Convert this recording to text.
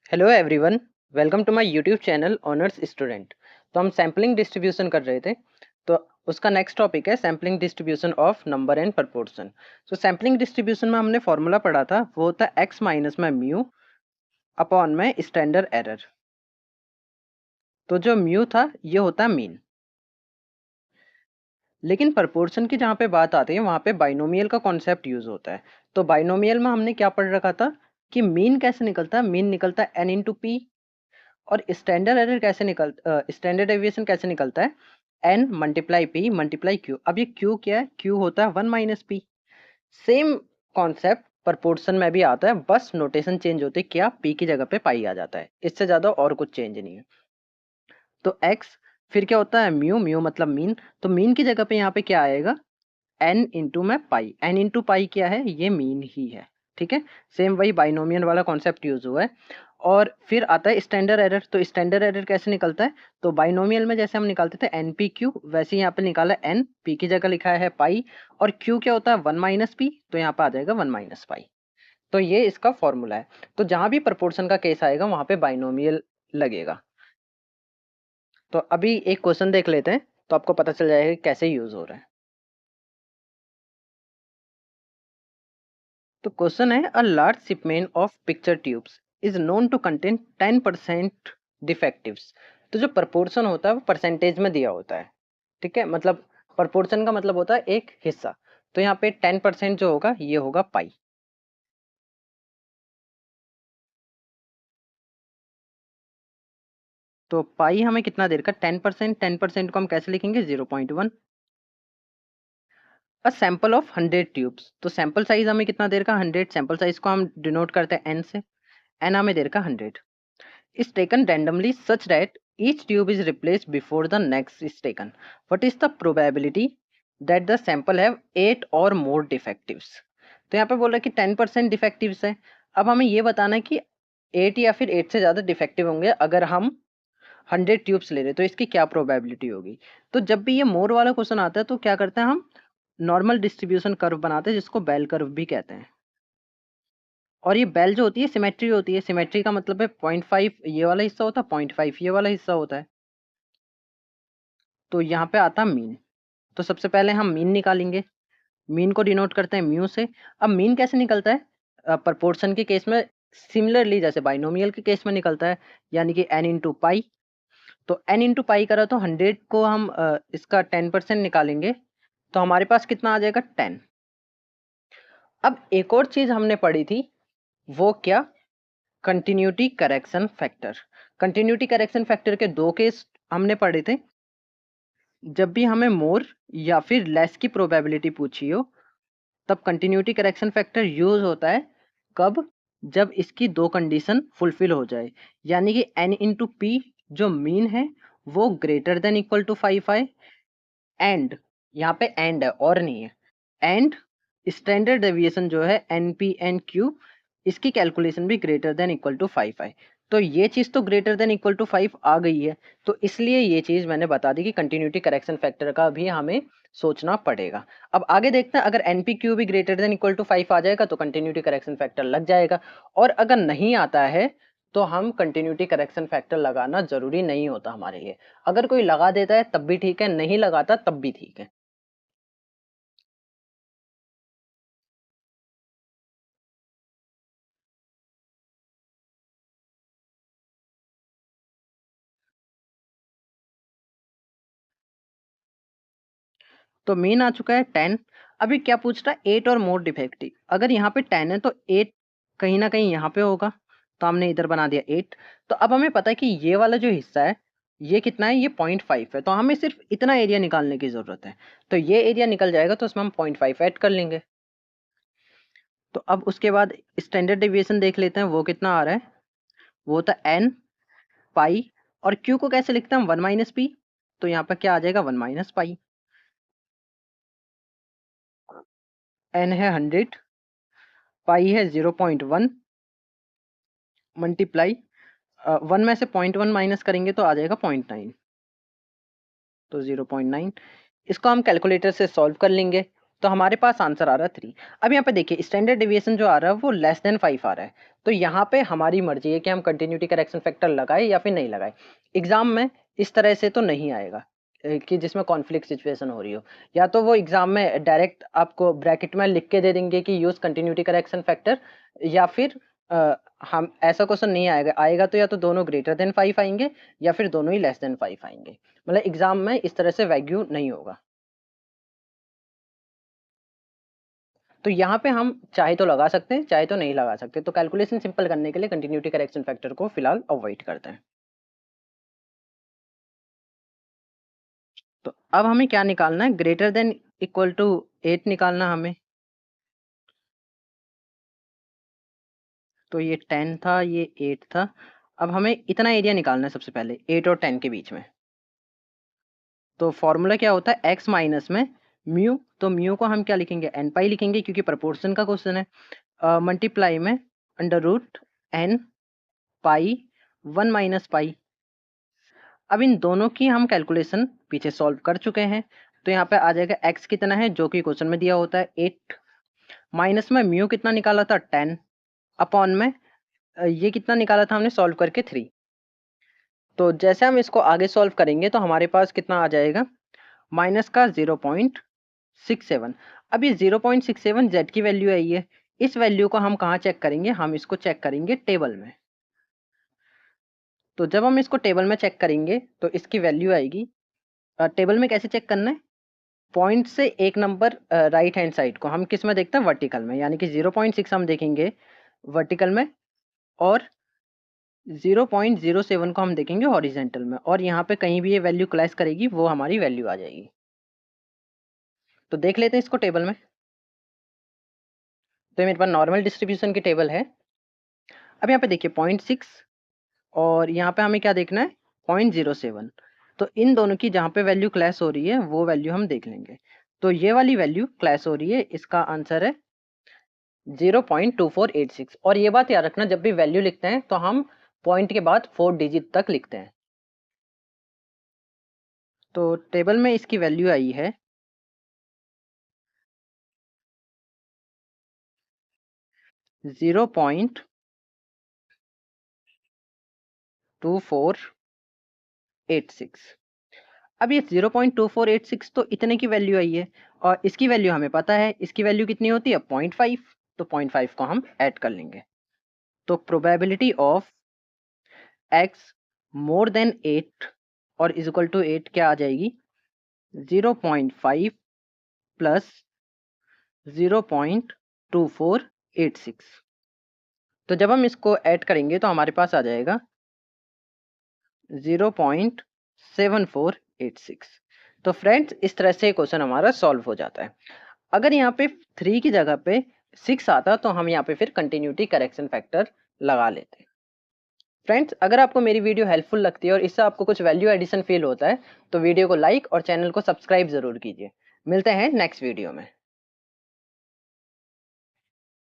Hello everyone, welcome to my YouTube channel honours student. तो हम sampling distribution कर रहे थे, तो उसका नेक्स्ट टॉपिक है sampling distribution of number and proportion. तो सैम्पलिंग डिस्ट्रीब्यूशन में हमने फॉर्मूला पढ़ा था, वो होता है एक्स माइनस में म्यू अपॉन में स्टैंडर्ड एरर। तो जो म्यू था ये होता है मीन। लेकिन प्रपोर्शन की जहाँ पे बात आती है वहाँ पे बाइनोमियल का कॉन्सेप्ट यूज होता है। तो बाइनोमियल में हमने क्या पढ़ रखा था कि मीन कैसे निकलता है, मीन निकलता है एन इंटू पी। और स्टैंडर्ड एरर कैसे स्टैंडर्ड डेविएशन कैसे निकलता है, N multiply P multiply Q. अब ये क्यू क्या है, क्यू होता है 1 minus P. Same concept proportion में भी आता है, बस नोटेशन चेंज होती है, क्या पी की जगह पे पाई आ जाता है, इससे ज्यादा और कुछ चेंज नहीं है। तो एक्स फिर क्या होता है म्यू, म्यू मतलब मीन। तो मीन की जगह पे यहाँ पे क्या आएगा, एन इंटू में पाई। एन इंटू पाई क्या है, ये मीन ही है। ठीक है, सेम वही बाइनोमियल वाला कॉन्सेप्ट यूज हुआ है। और फिर आता है स्टैंडर्ड एरर। तो स्टैंडर्ड एरर कैसे निकलता है, तो बाइनोमियल में जैसे हम निकालते थे एन पी क्यू, वैसे यहाँ पे निकाला एन, पी की जगह लिखा है पाई, और क्यू क्या होता है 1 माइनस पी, तो यहाँ पे आ जाएगा 1 माइनस पाई। तो ये इसका फॉर्मूला है। तो जहां भी प्रपोर्शन का केस आएगा वहां पे बाइनोमियल लगेगा। तो अभी एक क्वेश्चन देख लेते हैं, तो आपको पता चल जाएगा कि कैसे यूज हो रहा है। तो क्वेश्चन है, a large shipment of picture tubes is known to contain 10% defectives. तो जो प्रपोर्शन होता है वो परसेंटेज में दिया होता है। ठीक है, मतलब प्रपोर्शन का मतलब होता है एक हिस्सा। तो यहाँ पे 10% जो होगा ये होगा पाई। तो पाई हमें कितना देर का, 10%। 10% को हम कैसे लिखेंगे, 0.1। A sample of 100 tubes. तो सैंपल साइज हमें कितना देर का, 100। सैंपल साइज को हम डिनोट करते हैं एन से। एन हमें देर का 100 is taken randomly such that each tube is replaced before the next is taken. What is the probability that the sample have 8 or more defectives? तो यहाँ पे बोल रहा है कि 10% डिफेक्टिव्स है। अब हमें ये बताना है कि 8 या फिर 8 से ज़्यादा डिफेक्टिव होंगे अगर हम 100 ट्यूब्स ले रहे, तो इसकी क्या प्रोबेबिलिटी होगी। तो जब भी ये मोर वाला क्वेश्चन आता है तो क्या करते हैं हम, नॉर्मल डिस्ट्रीब्यूशन कर्व बनाते हैं, जिसको बेल कर्व भी कहते हैं। और ये बेल जो होती है सिमेट्री होती है। सिमेट्री का मतलब है 0.5 ये वाला हिस्सा होता है, 0.5 ये वाला हिस्सा होता है। तो यहाँ पे आता है मीन। तो सबसे पहले हम मीन निकालेंगे। मीन को डिनोट करते हैं म्यू से। अब मीन कैसे निकलता है, प्रपोर्शन के केस में सिमिलरली जैसे बाइनोमियल के केस में निकलता है, यानी कि एन इंटू पाई। तो एन इंटू पाई करा तो 100 को हम इसका 10% निकालेंगे, तो हमारे पास कितना आ जाएगा, 10। अब एक और चीज हमने पढ़ी थी, वो क्या, continuity correction factor. Continuity correction factor के दो केस हमने पढ़े थे। जब भी हमें मोर या फिर लेस की प्रोबेबिलिटी पूछी हो, तब कंटिन्यूटी करेक्शन फैक्टर यूज होता है। कब, जब इसकी दो कंडीशन फुलफिल हो जाए, यानी कि एन इंटू पी जो मीन है वो ग्रेटर देन इक्वल टू 5 आए, एंड यहाँ पे एंड है और नहीं है, एंड स्टैंडर्ड डेविएशन जो है एन पी एन क्यू, इसकी कैलकुलेशन भी ग्रेटर देन इक्वल टू 5 आए। तो ये चीज तो ग्रेटर देन इक्वल टू 5 आ गई है, तो इसलिए ये चीज मैंने बता दी कि कंटिन्यूटी करेक्शन फैक्टर का भी हमें सोचना पड़ेगा। अब आगे देखते हैं, अगर एन पी क्यू भी ग्रेटर देन इक्वल टू 5 आ जाएगा तो कंटिन्यूटी करेक्शन फैक्टर लग जाएगा। और अगर नहीं आता है तो हम कंटिन्यूटी करेक्शन फैक्टर लगाना जरूरी नहीं होता हमारे लिए। अगर कोई लगा देता है तब भी ठीक है, नहीं लगाता तब भी ठीक है। तो मीन आ चुका है 10। अभी क्या पूछ रहा है, 8 और मोर डिफेक्टिव। अगर यहाँ पे 10 है तो 8 कहीं ना कहीं यहाँ पे होगा, तो हमने इधर बना दिया 8। तो अब हमें पता है कि ये वाला जो हिस्सा है ये कितना है, ये 0.5 है, तो हमें सिर्फ इतना एरिया निकालने की जरूरत है। तो ये एरिया निकल जाएगा तो उसमें हम 0.5 ऐड कर लेंगे। तो अब उसके बाद स्टैंडर्ड डेविएशन देख लेते हैं, वो कितना आ रहा है, वो होता है एन पाई। और क्यू को कैसे लिखते हैं हम, 1 माइनस पी। तो यहाँ पर क्या आ जाएगा, 1 माइनस पाई। एन है 100, पाई है 0.1 मल्टीप्लाई 1 में से 0.1 माइनस करेंगे तो आ जाएगा 0.9। तो 0.9, इसको हम कैलकुलेटर से सॉल्व कर लेंगे, तो हमारे पास आंसर आ रहा है 3। अब यहाँ पे देखिए स्टैंडर्ड डेविएशन जो आ रहा है वो लेस देन 5 आ रहा है। तो यहाँ पे हमारी मर्जी है कि हम कंटिन्यूटी करेक्शन फैक्टर लगाए या फिर नहीं लगाए। एग्जाम में इस तरह से तो नहीं आएगा कि जिसमें कॉन्फ्लिक्ट सिचुएशन हो रही हो, या तो वो एग्जाम में डायरेक्ट आपको ब्रैकेट में लिख के दे देंगे कि यूज कंटिन्यूटी करेक्शन फैक्टर, या फिर हम ऐसा क्वेश्चन नहीं आएगा। आएगा तो या तो दोनों ग्रेटर देन 5 आएंगे या फिर दोनों ही लेस देन 5 आएंगे। मतलब एग्जाम में इस तरह से वैल्यू नहीं होगा। तो यहाँ पे हम चाहे तो लगा सकते हैं, चाहे तो नहीं लगा सकते। तो कैलकुलेशन सिंपल करने के लिए कंटिन्यूटी करेक्शन फैक्टर को फिलहाल अवॉइड करते हैं। तो अब हमें क्या निकालना है, ग्रेटर देन इक्वल टू 8 निकालना हमें। तो ये 10 था, ये 8 था। अब हमें इतना एरिया निकालना है सबसे पहले 8 और 10 के बीच में। तो फॉर्मूला क्या होता है, x माइनस में म्यू। तो म्यू को हम क्या लिखेंगे, एन पाई लिखेंगे क्योंकि प्रपोर्शन का क्वेश्चन है। मल्टीप्लाई में अंडर रूट एन पाई 1 माइनस पाई। अब इन दोनों की हम कैलकुलेशन पीछे सॉल्व कर चुके हैं। तो यहाँ पे आ जाएगा x कितना है जो कि क्वेश्चन में दिया होता है 8, माइनस में म्यू कितना निकाला था 10, अपॉन में ये कितना निकाला था हमने सॉल्व करके 3। तो जैसे हम इसको आगे सॉल्व करेंगे तो हमारे पास कितना आ जाएगा, माइनस का 0.67। अब ये 0.67 z की वैल्यू आई है। इस वैल्यू को हम कहाँ चेक करेंगे, हम इसको चेक करेंगे टेबल में। तो जब हम इसको टेबल में चेक करेंगे तो इसकी वैल्यू आएगी। टेबल में कैसे चेक करना है, पॉइंट से एक नंबर राइट हैंड साइड को हम किस में देखते हैं, वर्टिकल में, यानी कि 0.6 हम देखेंगे वर्टिकल में, और 0.07 को हम देखेंगे हॉरिजेंटल में। और यहाँ पे कहीं भी ये वैल्यू क्लैश करेगी वो हमारी वैल्यू आ जाएगी। तो देख लेते हैं इसको टेबल में। तो मेरे पास नॉर्मल डिस्ट्रीब्यूशन की टेबल है। अब यहाँ पे देखिए 0.6 और यहाँ पे हमें क्या देखना है 0.07। तो इन दोनों की जहाँ पे वैल्यू क्लैश हो रही है वो वैल्यू हम देख लेंगे। तो ये वाली वैल्यू क्लैश हो रही है, इसका आंसर है 0.2486। और ये बात याद रखना, जब भी वैल्यू लिखते हैं तो हम पॉइंट के बाद 4 डिजिट तक लिखते हैं। तो टेबल में इसकी वैल्यू आई है 0.2486। अब ये 0.2486 तो इतने की वैल्यू आई है, और इसकी वैल्यू हमें पता है, इसकी वैल्यू कितनी होती है 0.5। तो 0.5 को हम ऐड कर लेंगे। तो probability of x more than 8 और इज इक्वल टू 8 क्या आ जाएगी, 0.5 प्लस 0.2486। तो जब हम इसको ऐड करेंगे तो हमारे पास आ जाएगा 0.7486। तो फ्रेंड्स इस तरह से क्वेश्चन हमारा सॉल्व हो जाता है। अगर यहाँ पे 3 की जगह पे 6 आता तो हम यहाँ पे फिर कंटिन्यूटी करेक्शन फैक्टर लगा लेते। फ्रेंड्स अगर आपको मेरी वीडियो हेल्पफुल लगती है और इससे आपको कुछ वैल्यू एडिशन फील होता है तो वीडियो को लाइक और चैनल को सब्सक्राइब जरूर कीजिए। मिलते हैं नेक्स्ट वीडियो में।